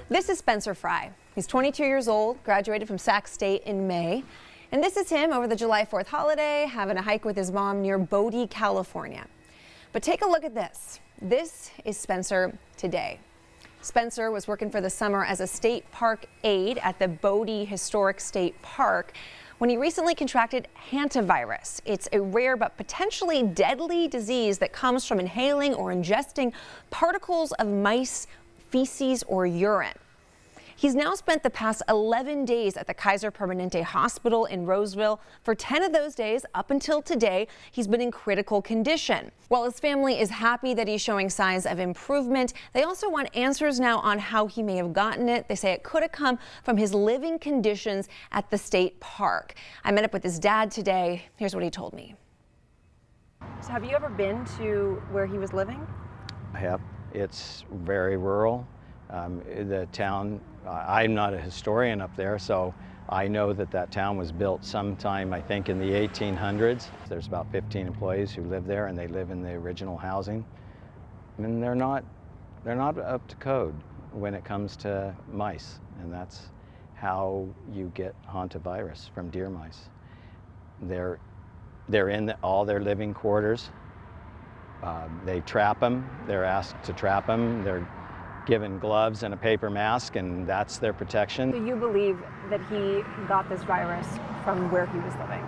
This is Spencer Fry. He's 22 years old, graduated from Sac State in May. And this is him over the July 4th holiday, having a hike with his mom near Bodie, California. But take a look at this. This is Spencer today. Spencer was working for the summer as a state park aide at the Bodie Historic State Park when he recently contracted hantavirus. It's a rare but potentially deadly disease that comes from inhaling or ingesting particles of mice, feces, or urine. He's now spent the past 11 days at the Kaiser Permanente Hospital in Roseville. For 10 of those days, up until today, he's been in critical condition. While his family is happy that he's showing signs of improvement, they also want answers now on how he may have gotten it. They say it could have come from his living conditions at the state park. I met up with his dad today. Here's what he told me. So have you ever been to where he was living? I have. It's very rural. The town, I'm not a historian up there, so I know that that town was built sometime, I think, in the 1800s. There's about 15 employees who live there, and they live in the original housing. And they're not up to code when it comes to mice, and that's how you get hantavirus from deer mice. They're in all their living quarters. They trap them. They're asked to trap them. They're given gloves and a paper mask, and that's their protection. Do you believe that he got this virus from where he was living?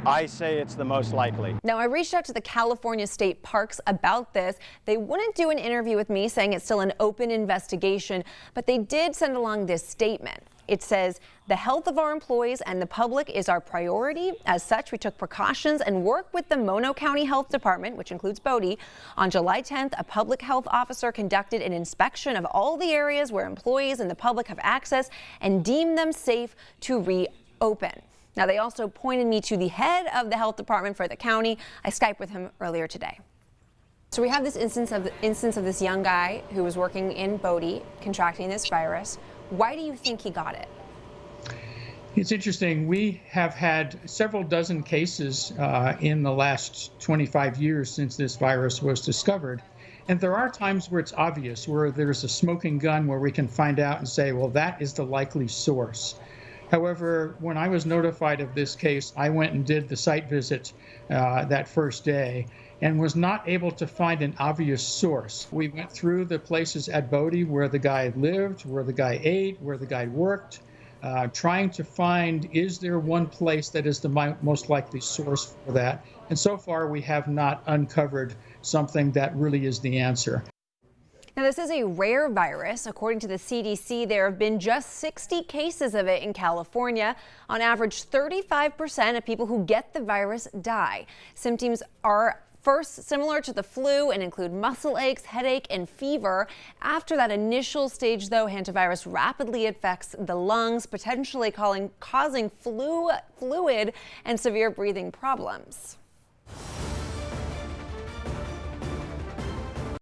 I say it's the most likely. Now, I reached out to the California State Parks about this. They wouldn't do an interview with me, saying it's still an open investigation, but they did send along this statement. It says, the health of our employees and the public is our priority. As such, we took precautions and worked with the Mono County Health Department, which includes Bodie. On July 10th, a public health officer conducted an inspection of all the areas where employees and the public have access and deemed them safe to reopen. Now, they also pointed me to the head of the health department for the county. I Skyped with him earlier today. So we have this instance of this young guy who was working in Bodie contracting this virus. Why do you think he got it? It's interesting. We have had several dozen cases in the last 25 years since this virus was discovered. And there are times where it's obvious, where there's a smoking gun where we can find out and say, well, that is the likely source. However, when I was notified of this case, I went and did the site visit that first day and was not able to find an obvious source. We went through the places at Bodie where the guy lived, where the guy ate, where the guy worked, trying to find, is there one place that is the most likely source for that? And so far, we have not uncovered something that really is the answer. Now, this is a rare virus. According to the CDC, there have been just 60 cases of it in California. On average, 35% of people who get the virus die. Symptoms are first similar to the flu and include muscle aches, headache, and fever. After that initial stage, though, hantavirus rapidly affects the lungs, potentially causing fluid and severe breathing problems.